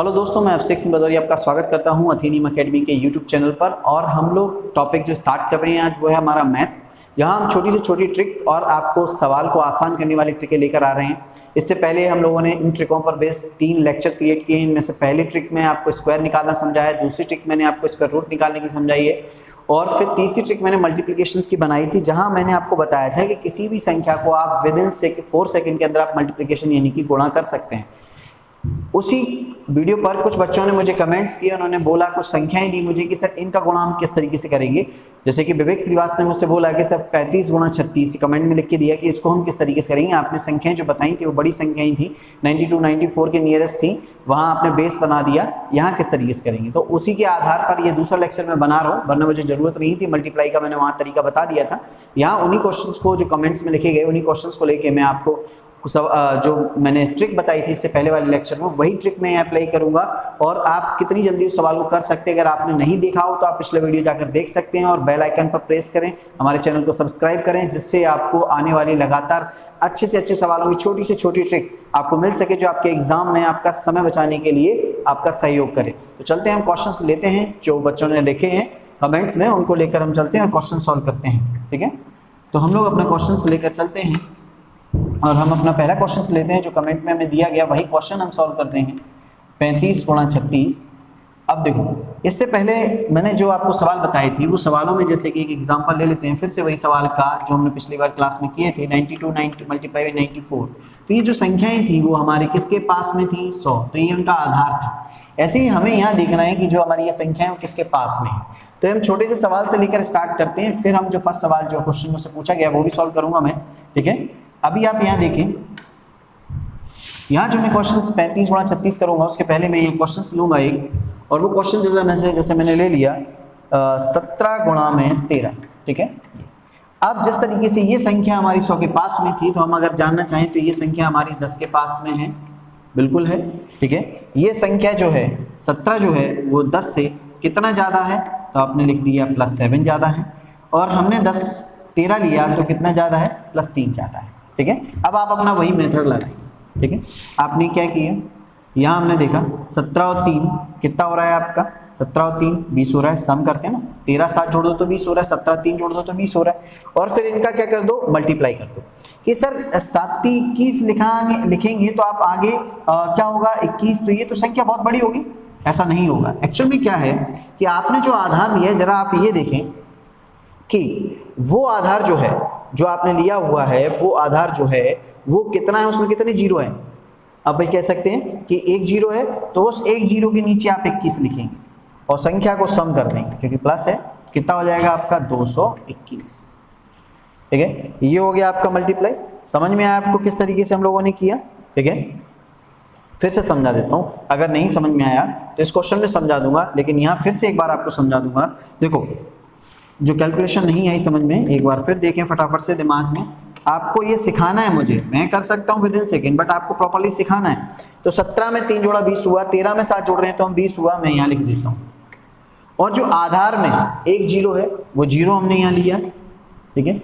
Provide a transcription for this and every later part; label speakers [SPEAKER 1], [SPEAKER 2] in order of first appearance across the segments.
[SPEAKER 1] Hello दोस्तों, मैं अभिषेक सिंह भदौरिया आपका स्वागत करता हूं अथेनियम एकेडमी के यूट्यूब चैनल पर। और हम लोग टॉपिक जो स्टार्ट कर रहे हैं आज वो है हमारा मैथ्स, जहां हम छोटी से छोटी ट्रिक और आपको सवाल को आसान करने वाली ट्रिकें लेकर आ रहे हैं। इससे पहले हम लोगों ने इन ट्रिकों पर बेस्ड 3 लेक्चर क्रिएट किए हैं। इनमें से पहली ट्रिक में आपको स्क्वायर निकालना समझाया, दूसरी ट्रिक मैंने आपको स्क्वायर रूट निकालने की समझाई है, और फिर तीसरी ट्रिक मैंने मल्टीप्लिकेशंस की बनाई थी, जहां मैंने आपको बताया था कि किसी भी संख्या को आप विद इन 4 सेकंड के अंदर आप मल्टीप्लिकेशन यानी कि गुणा कर सकते हैं। उसी वीडियो पर कुछ बच्चों ने मुझे कमेंट्स किए, उन्होंने बोला, कुछ संख्याएं दी मुझे कि सर इनका गुणा हम किस तरीके से करेंगे। जैसे कि विवेक श्रीवास्तव ने मुझसे बोला कि सर 35 गुणा 36, कमेंट में लिख के दिया कि इसको हम किस तरीके से करेंगे। आपने संख्याएं जो बताई थी वो बड़ी संख्याएं थी, 92 94 के नियरेस्ट थी, वहां आपने बेस बना दिया, यहाँ किस तरीके से करेंगे। तो उसी के आधार पर ये दूसरा लेक्चर मैं बना रहा हूँ, वरना मुझे जरूरत नहीं थी, मल्टीप्लाई का मैंने वहाँ तरीका बता दिया था। यहाँ उन्हीं क्वेश्चंस को जो कमेंट्स में लिखे गए उन्हीं क्वेश्चंस को लेके मैं आपको जो मैंने ट्रिक बताई थी इससे पहले वाले लेक्चर में, वही ट्रिक मैं अप्लाई करूंगा। और आप कितनी जल्दी उस सवाल को कर सकते हैं, अगर आपने नहीं देखा हो तो आप पिछले वीडियो जाकर देख सकते हैं। और बेल आइकन पर प्रेस करें, हमारे चैनल को सब्सक्राइब करें, जिससे आपको आने वाली लगातार अच्छे से अच्छे सवालों की छोटी से छोटी ट्रिक आपको मिल सके, जो आपके एग्जाम में आपका समय बचाने के लिए आपका सहयोग करे। तो चलते हैं, हम क्वेश्चन लेते हैं जो बच्चों ने लिखे हैं कमेंट्स में, उनको लेकर हम चलते हैं और क्वेश्चन सॉल्व करते हैं। ठीक है, तो हम लोग अपना क्वेश्चन लेकर चलते हैं और हम अपना पहला क्वेश्चन लेते हैं जो कमेंट में हमें दिया गया, वही क्वेश्चन हम सॉल्व करते हैं। 35 गुणा 36। अब देखो, इससे पहले मैंने जो आपको सवाल बताए थे वो सवालों में, जैसे कि एक एग्जांपल ले लेते हैं फिर से वही सवाल का जो हमने पिछली बार क्लास में किए थे, 92 90 मल्टीप्लाई बाई 94। तो ये जो संख्याएं थी वो हमारे किसके पास में थी, 100, तो ये उनका आधार था। ऐसे ही हमें यहाँ देखना है कि जो हमारी ये संख्याएं किसके पास में है। तो हम छोटे से सवाल से लेकर स्टार्ट करते हैं, फिर हम जो फर्स्ट सवाल जो क्वेश्चन मुझसे पूछा गया वो भी सॉल्व करूंगा मैं। ठीक है, अभी आप यहाँ देखें, यहाँ जो मैं क्वेश्चन 35 गुणा 36 करूंगा उसके पहले मैं ये क्वेश्चन लूंगा एक, और वो क्वेश्चन जैसे मैंने ले लिया 17 गुणा में 13। ठीक है, अब जिस तरीके से ये संख्या हमारी 100 के पास में थी, तो हम अगर जानना चाहें तो ये संख्या हमारी 10 के पास में है, बिल्कुल है। ठीक है, ये संख्या जो है 17 जो है वो 10 से कितना ज़्यादा है, तो आपने लिख दिया +7 ज़्यादा है, और हमने 13 लिया तो कितना ज़्यादा है, +3 ज़्यादा है। ठीक है, अब आप अपना वही मेथड लगाइए। ठीक है, आपने क्या किया, यहाँ हमने देखा 17 और 3 कितना हो रहा है आपका, 17 और 3 20 हो रहा है, सम करते हैं ना, 13 7 जोड़ दो तो 20 हो रहा है, 17 3 जोड़ दो तो 20 हो रहा है, और फिर इनका क्या कर दो, मल्टीप्लाई कर दो। कि सर 7 21 लिखेंगे तो आप आगे क्या होगा 21, तो ये तो संख्या बहुत बड़ी होगी। ऐसा नहीं होगा। एक्चुअल में क्या है कि आपने जो आधार लिया है, जरा आप ये देखें कि वो आधार जो है, जो आपने लिया हुआ है, वो आधार जो है वो कितना है, उसमें कितने जीरो है। अब भाई कह सकते हैं कि 1 जीरो है, तो उस 1 जीरो के नीचे आप 21 लिखेंगे और संख्या को सम कर देंगे, क्योंकि प्लस है, कितना हो जाएगा आपका 221। ठीक है, ये हो गया आपका मल्टीप्लाई। समझ में आया आपको किस तरीके से हम लोगों ने किया। ठीक है, फिर से समझा देता हूं, अगर नहीं समझ में आया तो इस क्वेश्चन में समझा दूंगा, लेकिन यहाँ फिर से एक बार आपको समझा दूंगा। देखो, जो कैलकुलेशन नहीं आई समझ में, एक बार फिर देखें फटाफट से दिमाग में। आपको ये सिखाना है, मुझे मैं कर सकता हूँ विद इन सेकेंड, बट आपको प्रॉपर्ली सिखाना है। तो 17 में 3 जोड़ा 20 हुआ, 13 में 7 जोड़ रहे हैं तो हम 20 हुआ, मैं यहाँ लिख देता हूँ। और जो आधार में 1 जीरो है वो जीरो हमने यहाँ लिया। ठीक है,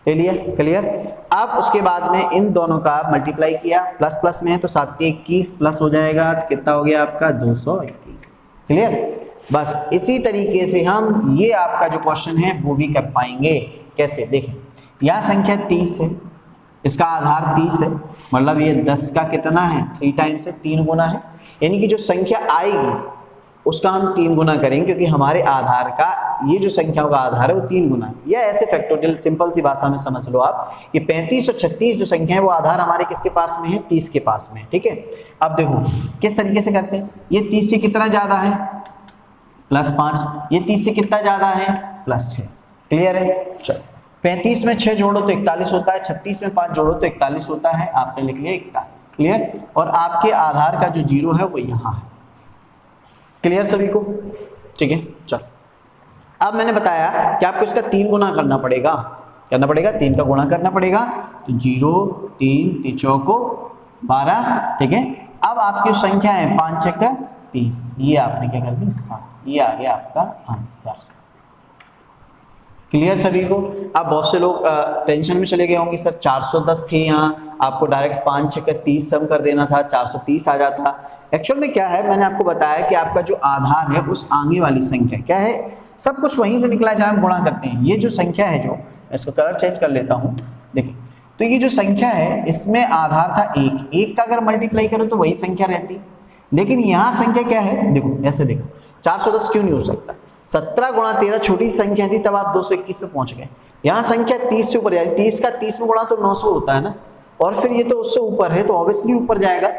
[SPEAKER 1] ले लिया, क्लियर। अब उसके बाद में इन दोनों का मल्टीप्लाई किया, प्लस प्लस में है तो 7 के 21 प्लस हो जाएगा, तो कितना हो गया आपका 221। क्लियर। बस इसी तरीके से हम ये आपका जो क्वेश्चन है वो भी कर पाएंगे। कैसे, देखें, यह संख्या 30 है, इसका आधार 30 है, मतलब ये 10 का कितना है, 3 टाइम्स है, 3 गुना है। यानी कि जो संख्या आएगी उसका हम 3 गुना करेंगे, क्योंकि हमारे आधार का ये जो संख्याओं का आधार है वो 3 गुना है। या ऐसे फैक्टोरियल सिंपल सी भाषा में समझ लो आप, ये 35 और 36 जो संख्या है वो आधार हमारे किसके पास में है, 30 के पास में। ठीक है, अब देखो किस तरीके से करते हैं। ये 30 से कितना ज्यादा है, +5, ये 30 से कितना ज्यादा है, +6। क्लियर है। चलो, 35 में 6 जोड़ो तो 41 होता है, 36 में 5 जोड़ो तो 41 होता है, आपने लिख लिया 41। क्लियर। और आपके आधार का जो जीरो है वो यहाँ है। क्लियर सभी को। ठीक है, चलो, अब मैंने बताया कि आपको इसका 3 गुना करना पड़ेगा, 3 का गुणा करना पड़ेगा। तो 0 3 3 चौको 12। ठीक है, अब आपकी संख्या है 5 6 30, ये आपने क्या कर दी 7, ये आ गया आपका आंसर। क्लियर सभी को। अब बहुत से लोग टेंशन में चले गए होंगे, सर 410 थे यहाँ, आपको डायरेक्ट 5 6 30 सम कर देना था, 430 आ जाता। एक्चुअल में क्या है, मैंने आपको बताया कि आपका जो आधार है उस आगे वाली संख्या क्या है, सब कुछ वहीं से निकला जहाँ हम गुणा करते हैं। ये जो संख्या है, जो इसको कलर चेंज कर लेता हूँ, देखिए तो ये जो संख्या है इसमें आधार था 1, 1 का अगर मल्टीप्लाई करो तो वही संख्या रहती, लेकिन यहाँ संख्या क्या है, देखो ऐसे देखो 410 क्यों नहीं हो सकता, 17 गुणा 13 छोटी संख्या थी तब आप 221 पे पहुंच गए। यहाँ संख्या 30 से ऊपर जाएगी, 30 का 30 में गुणा तो 900 होता है ना, और फिर ये तो उससे ऊपर है तो ऑब्वियसली ऊपर जाएगा।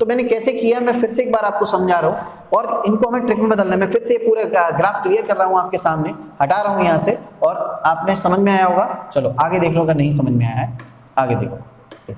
[SPEAKER 1] तो मैंने कैसे किया, मैं फिर से एक बार आपको समझा रहा हूँ, और इनको हमें ट्रिक में बदलना है। मैं फिर से पूरा ग्राफ क्लियर कर रहा हूँ आपके सामने, हटा रहा हूँ यहाँ से, और आपने समझ में आया होगा। चलो आगे देख लो, अगर नहीं समझ में आया है आगे देखो।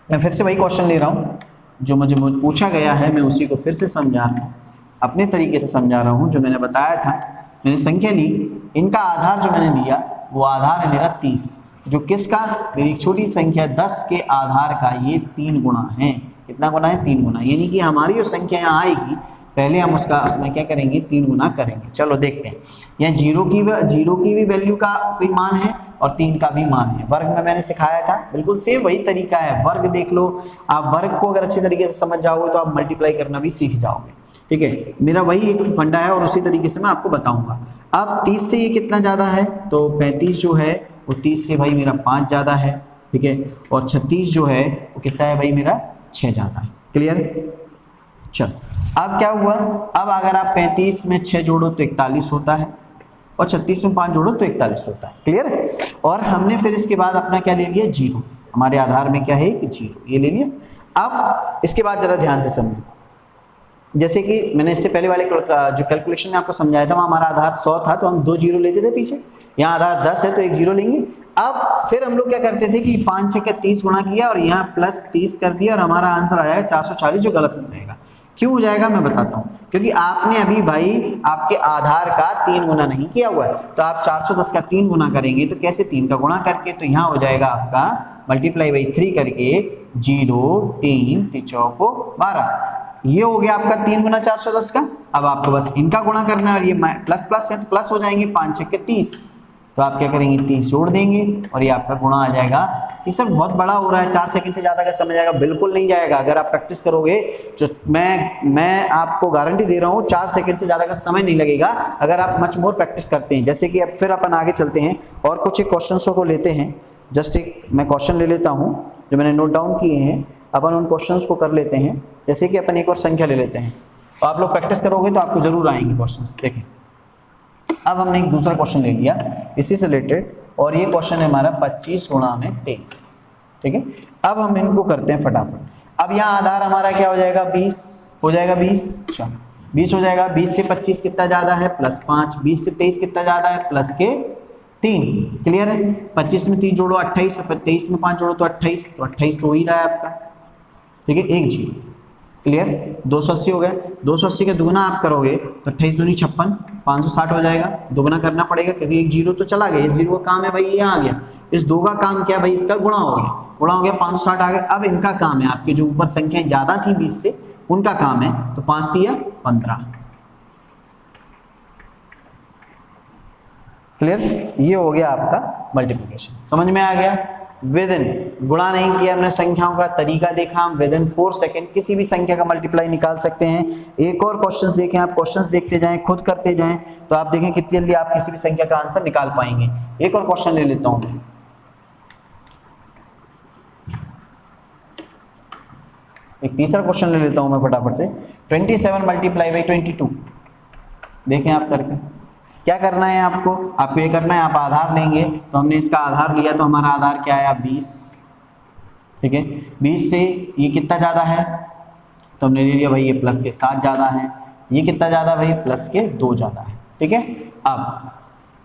[SPEAKER 1] मैं फिर से वही क्वेश्चन ले रहा हूँ जो मुझे पूछा गया है, मैं उसी को फिर से समझा रहा हूँ, अपने तरीके से समझा रहा हूँ। जो मैंने बताया था, मैंने संख्या ली, इनका आधार जो मैंने लिया वो आधार है मेरा 30, जो किसका, मेरी एक छोटी संख्या 10 के आधार का ये 3 गुना है। कितना गुना है, 3 गुना, यानी कि हमारी जो संख्या यहाँ आएगी पहले हम उसमें क्या करेंगे, 3 गुना करेंगे। चलो देखते हैं, यहाँ जीरो की भी वैल्यू का कोई मान है और 3 का भी मान है। वर्ग में मैंने सिखाया था, बिल्कुल सेम वही तरीका है। वर्ग देख लो आप, वर्ग को अगर अच्छी तरीके से समझ जाओगे तो आप मल्टीप्लाई करना भी सीख जाओगे। ठीक है, मेरा वही एक फंडा है और उसी तरीके से मैं आपको बताऊंगा। अब 30 से ये कितना ज़्यादा है, तो 35 जो है वो 30 से भाई मेरा 5 ज़्यादा है। ठीक है, और 36 जो है वो कितना है भाई, मेरा 6 ज़्यादा है। क्लियर। चलो अब क्या हुआ, अब अगर आप 35 में 6 जोड़ो तो 41 होता है, और 36 में 5 जोड़ो तो 41 होता है। क्लियर है। और हमने फिर इसके बाद अपना क्या ले लिया, 0। हमारे आधार में क्या है कि 0, ये ले लिया। अब इसके बाद जरा ध्यान से समझो, जैसे कि मैंने इससे पहले वाले जो कैलकुलेशन में आपको समझाया था, वहाँ हमारा आधार 100 था तो हम 2 जीरो लेते थे पीछे, यहाँ आधार 10 है तो 1 जीरो लेंगे। अब फिर हम लोग क्या करते थे कि 5 6 का 30 गुणा किया और यहाँ प्लस 30 कर दिया, और हमारा आंसर आ जाएगा 440, जो गलत हो जाएगा। क्यों हो जाएगा मैं बताता हूँ, क्योंकि आपने अभी भाई आपके आधार का 3 गुना नहीं किया हुआ है, तो आप 410 का 3 गुना करेंगे तो कैसे, 3 का गुणा करके, तो यहाँ हो जाएगा आपका मल्टीप्लाई बाई 3 करके 0 3 3 चौको 12। ये हो गया आपका 3 गुना 410 का। अब आपको बस इनका गुणा करना है, और ये प्लस प्लस है तो प्लस हो जाएंगे, 5 6 के 30, तो आप क्या करेंगे 30 जोड़ देंगे और ये आपका गुणा आ जाएगा। ये सब बहुत बड़ा हो रहा है, 4 सेकंड से ज़्यादा का समझ आएगा, बिल्कुल नहीं जाएगा। अगर आप प्रैक्टिस करोगे तो मैं आपको गारंटी दे रहा हूँ 4 सेकंड से ज़्यादा का समय नहीं लगेगा, अगर आप मच मोर प्रैक्टिस करते हैं। जैसे कि अब फिर अपन आगे चलते हैं और कुछ एक क्वेश्चन को लेते हैं। जस्ट एक मैं क्वेश्चन ले लेता हूँ जो मैंने नोट डाउन किए हैं, अपन उन क्वेश्चंस को कर लेते हैं। जैसे कि अपन एक और संख्या ले लेते हैं, तो आप लोग प्रैक्टिस करोगे तो आपको जरूर आएंगे क्वेश्चंस। देखें, अब हमने एक दूसरा क्वेश्चन ले लिया इसी से रिलेटेड, और ये क्वेश्चन है हमारा 25 गुणा में 23। ठीक है, अब हम इनको करते हैं फटाफट। अब यहाँ आधार हमारा क्या हो जाएगा, 20 हो जाएगा, 20 चलो 20 हो जाएगा। 20 से 25 कितना ज़्यादा है, +5। 20 से 23 कितना ज़्यादा है, +3। क्लियर है। 25 में 3 जोड़ो 28, 23 में 5 जोड़ो तो 28, तो 28 तो हो ही रहा है आपका। ठीक है, 1 0। क्लियर। 280 हो गया, 280 का दुगना आप करोगे तो 28 दूनी 56, 560 हो जाएगा। दुगना करना पड़ेगा क्योंकि 1 0 तो चला गया, इस 0 का काम है भाई, ये आ गया। इस 2 का काम क्या भाई, इसका गुणा हो गया, गुणा हो गया, 560 आ गया। अब इनका काम है, आपके जो ऊपर संख्याएं ज़्यादा थी 20 से, उनका काम है, तो 5 3 15। क्लियर। ये हो गया आपका मल्टीप्लिकेशन, समझ में आ गया। विद इन गुणा नहीं किया हमने, संख्याओं का तरीका देखा, हम विद इन 4 सेकेंड किसी भी संख्या का मल्टीप्लाई निकाल सकते हैं। एक और क्वेश्चंस देखें, आप क्वेश्चंस देखते जाएं, खुद करते जाएं, तो आप देखें कितनी जल्दी आप किसी भी संख्या का आंसर निकाल पाएंगे। एक और क्वेश्चन ले लेता हूं मैं, एक तीसरा क्वेश्चन ले लेता हूं मैं फटाफट से। 27 मल्टीप्लाई बाई 22, देखें आप करके क्या करना है आपको, आपको ये करना है, आप आधार लेंगे, तो हमने इसका आधार लिया तो हमारा आधार क्या आया, 20। ठीक है, 20 से ये कितना ज़्यादा है, तो हमने ले लिया भाई ये प्लस के 7 ज़्यादा है। ये कितना ज़्यादा भाई, प्लस के 2 ज़्यादा है। ठीक है, अब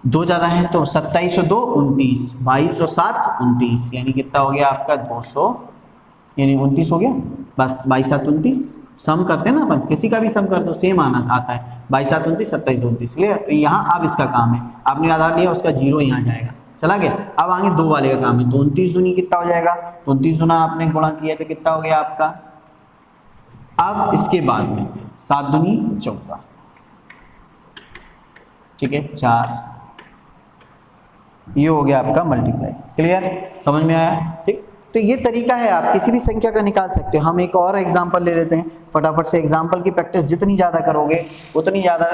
[SPEAKER 1] 2 ज़्यादा है तो 27 और 2 29, 22 और 7 29, यानी कितना हो गया आपका 200, यानी 29 हो गया। बस 22 7 29, सम करते हैं ना अपन, किसी का भी सम कर दो सेम आना आता है, 22 7 29 27 29। क्लियर। तो यहाँ अब इसका काम है, आपने आधार लिया, उसका 0 यहाँ जाएगा, चला गया। अब आगे 2 वाले का काम है, 29 दूनी कितना हो जाएगा, 29 दूना आपने गुणा किया तो कितना हो गया आपका। अब इसके बाद में 7 दूनी 14, ठीक है, 4, ये हो गया आपका मल्टीप्लाई। क्लियर, समझ में आया। ठीक, तो ये तरीका है, आप किसी भी संख्या का निकाल सकते हो। हम एक और एग्जांपल ले लेते हैं फटाफट से। एग्जांपल की प्रैक्टिस जितनी ज़्यादा करोगे उतनी ज़्यादा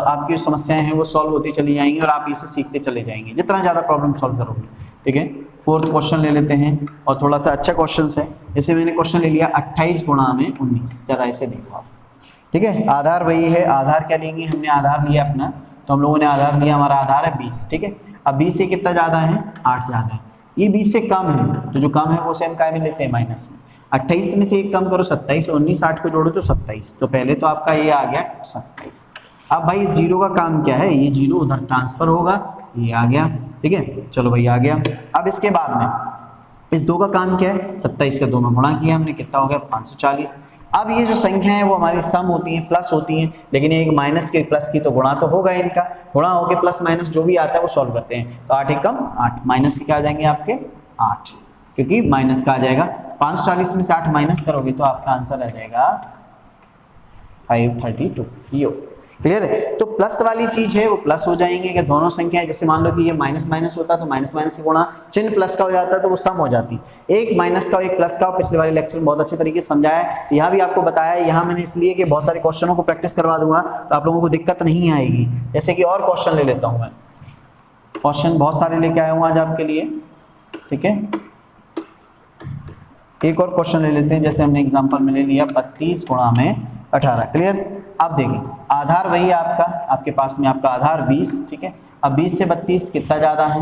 [SPEAKER 1] आपकी जो समस्याएं हैं वो सॉल्व होती चली जाएंगी और आप इसे सीखते चले जाएंगे जितना ज़्यादा प्रॉब्लम सॉल्व करोगे। ठीक है, फोर्थ क्वेश्चन ले लेते हैं और थोड़ा सा अच्छा क्वेश्चन है। जैसे मैंने क्वेश्चन ले लिया 28 गुणा में 19, जरा इसे देखो आप। ठीक है, आधार वही है, आधार क्या लेंगे, हमने आधार लिया अपना, तो हम लोगों ने आधार लिया, हमारा आधार है 20। ठीक है, अब 20 से कितना ज़्यादा है, 8 ज़्यादा है, ये 20 से कम है, तो जो कम है वो से हम काय में लेते हैं, माइनस में। 28 में से एक कम करो 27, 19 8 को जोड़ो तो 27, तो पहले तो आपका ये आ गया 27। अब भाई इस जीरो का काम क्या है, ये जीरो उधर ट्रांसफर होगा, ये आ गया। ठीक है, चलो भाई आ गया। अब इसके बाद में इस 2 का काम क्या है, 27 का 2 में गुणा किया हमने, कितना हो गया 540। अब ये जो संख्या है वो हमारी सम होती हैं, प्लस होती हैं, लेकिन एक माइनस के प्लस की तो गुणा तो होगा इनका, गुणा होके प्लस माइनस जो भी आता है वो सॉल्व करते हैं। तो 8 एक कम 8, माइनस के क्या आ जाएंगे आपके 8, क्योंकि माइनस का आ जाएगा। 540 में से 8 माइनस करोगे तो आपका आंसर आ जाएगा 532। यो क्लियर है। तो प्लस वाली चीज है वो प्लस हो जाएंगे कि दोनों संख्याएं, जैसे मान लो कि ये माइनस माइनस होता तो माइनस माइनस से गुणा, चिन्ह प्लस का हो जाता है तो वो सम हो जाती। एक माइनस का और एक प्लस का, पिछले वाले लेक्चर में बहुत अच्छे तरीके से समझाया है, यहाँ भी आपको बताया है। यहाँ मैंने इसलिए कि बहुत सारे क्वेश्चनों को प्रैक्टिस करवा दूंगा तो आप लोगों को दिक्कत नहीं आएगी। जैसे कि और क्वेश्चन ले लेता हूँ मैं, क्वेश्चन बहुत सारे लेके आया हूँ आज आपके लिए। ठीक है, एक और क्वेश्चन ले लेते हैं। जैसे हमने एग्जांपल में ले लिया 32 गुणा में 18। क्लियर। अब देखिए आधार वही आपका, आपके पास में आपका आधार 20। ठीक है, अब 20 से 32 कितना ज़्यादा है,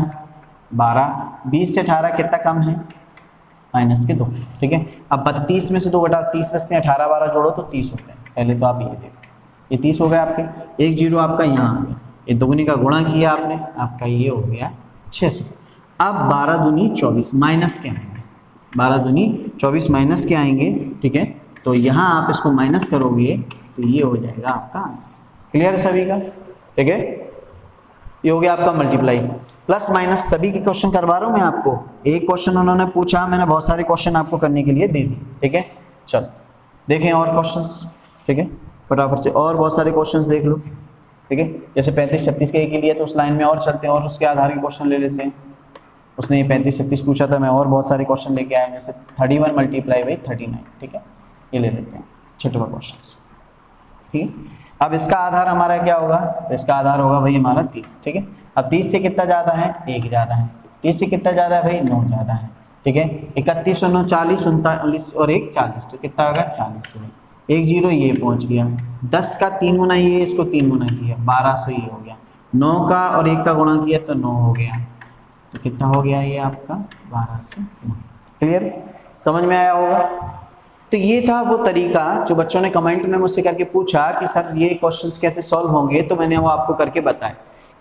[SPEAKER 1] 12। 20 से 18 कितना कम है, माइनस के 2। ठीक है, अब 32 में से 2 घटा 30 बचते हैं, 18 12 जोड़ो तो 30 होते हैं। पहले तो आप ये देखो, ये 30 हो गया आपके, एक जीरो आपका यहाँ आ गया, ये दोगुनी का गुणा किया आपने, आपका ये हो गया 600। अब 12 दूनी 24 माइनस के आएंगे, 12 दूनी 24 माइनस के आएंगे। ठीक है, तो यहाँ आप इसको माइनस करोगे तो ये हो जाएगा आपका आंसर। क्लियर है सभी का। ठीक है, ये हो गया आपका मल्टीप्लाई। प्लस माइनस सभी के क्वेश्चन करवा रहा हूँ मैं आपको। एक क्वेश्चन उन्होंने पूछा, मैंने बहुत सारे क्वेश्चन आपको करने के लिए दे दी। ठीक है, चलो देखें और क्वेश्चंस। ठीक है, फटाफट से और बहुत सारे क्वेश्चंस देख लो। ठीक है, जैसे 35 36 के एक ही लिए तो उस लाइन में और चलते हैं और उसके आधार के क्वेश्चन ले लेते हैं। उसने ये 35 36 पूछा था, मैं और बहुत सारे क्वेश्चन लेके आया, जैसे 31 मल्टीप्लाई बाई 39। ठीक है, ये ले लेते हैं छठवां क्वेश्चन। ठीक है, अब इसका आधार हमारा क्या होगा, तो इसका आधार होगा भाई हमारा 30। ठीक है, अब 30 से कितना ज़्यादा है, 1 ज़्यादा है। 30 से कितना ज़्यादा है भाई, 9 ज़्यादा है। ठीक है, 31 और 9 40, 39 और 1 40, तो कितना होगा 40 से 1 जीरो ये पहुँच गया। 10 का 3 गुना ये, इसको 3 गुना किया 1200 ये हो गया। 9 का और 1 का गुणा किया तो 9 हो गया, तो कितना हो गया ये आपका 1200। क्लियर, समझ में आया होगा। तो ये था वो तरीका जो बच्चों ने कमेंट में मुझसे करके पूछा कि सर ये क्वेश्चंस कैसे सॉल्व होंगे, तो मैंने वो आपको करके बताया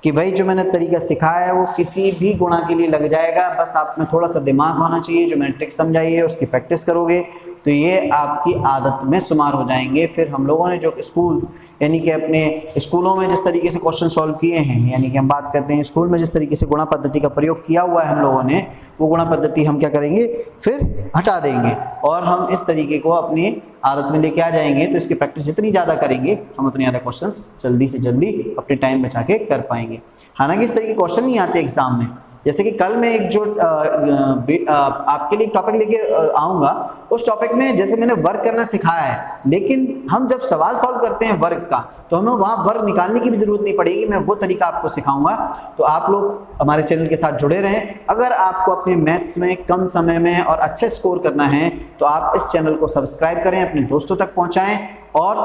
[SPEAKER 1] कि भाई जो मैंने तरीका सिखाया है वो किसी भी गुणा के लिए लग जाएगा। बस आप में थोड़ा सा दिमाग होना चाहिए, जो मैंने ट्रिक समझाई है उसकी प्रैक्टिस करोगे तो ये आपकी आदत में शुमार हो जाएंगे। फिर हम लोगों ने जो स्कूल यानी कि अपने स्कूलों में जिस तरीके से क्वेश्चन सॉल्व किए हैं, यानी कि हम बात करते हैं स्कूल में जिस तरीके से गुणा पद्धति का प्रयोग किया हुआ है हम लोगों ने, वो गुणा पद्धति हम क्या करेंगे फिर हटा देंगे और हम इस तरीके को अपनी आदत में लेके आ जाएंगे। तो इसकी प्रैक्टिस जितनी ज़्यादा करेंगे हम उतनी ज़्यादा क्वेश्चंस जल्दी से जल्दी अपने टाइम बचा के कर पाएंगे। हालांकि इस तरीके के क्वेश्चन नहीं आते एग्जाम में। जैसे कि कल मैं एक जो आपके लिए टॉपिक लेके आऊँगा, उस टॉपिक में जैसे मैंने वर्क करना सिखाया है, लेकिन हम जब सवाल सॉल्व करते हैं वर्क का तो हमें वहाँ वर्क निकालने की भी जरूरत नहीं पड़ेगी। मैं वो तरीका आपको सिखाऊंगा, तो आप लोग हमारे चैनल के साथ जुड़े रहें। अगर आपको अपने मैथ्स में कम समय में और अच्छे स्कोर करना है तो आप इस चैनल को सब्सक्राइब करें, अपने दोस्तों तक पहुँचाएँ। और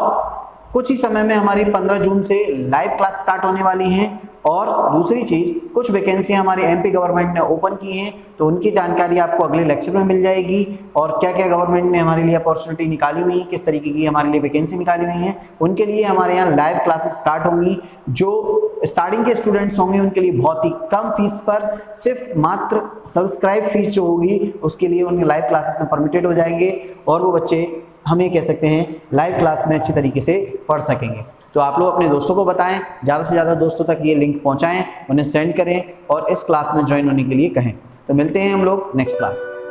[SPEAKER 1] कुछ ही समय में हमारी 15 जून से लाइव क्लास स्टार्ट होने वाली हैं। और दूसरी चीज़, कुछ वैकेंसी हमारी एमपी गवर्नमेंट ने ओपन की हैं, तो उनकी जानकारी आपको अगले लेक्चर में मिल जाएगी। और क्या क्या गवर्नमेंट ने हमारे लिए अपॉर्चुनिटी निकाली हुई है, किस तरीके की हमारे लिए वैकेंसी निकाली हुई है, उनके लिए हमारे यहाँ लाइव क्लासेस स्टार्ट होंगी। जो स्टार्टिंग के स्टूडेंट्स होंगे उनके लिए बहुत ही कम फीस पर, सिर्फ मात्र सब्सक्राइब फीस जो होगी उसके लिए उनके लाइव क्लासेस में परमिटेड हो जाएंगे और वो बच्चे हम ये कह सकते हैं लाइव क्लास में अच्छी तरीके से पढ़ सकेंगे। तो आप लोग अपने दोस्तों को बताएं, ज़्यादा से ज़्यादा दोस्तों तक ये लिंक पहुंचाएं, उन्हें सेंड करें और इस क्लास में ज्वाइन होने के लिए कहें। तो मिलते हैं हम लोग नेक्स्ट क्लास में।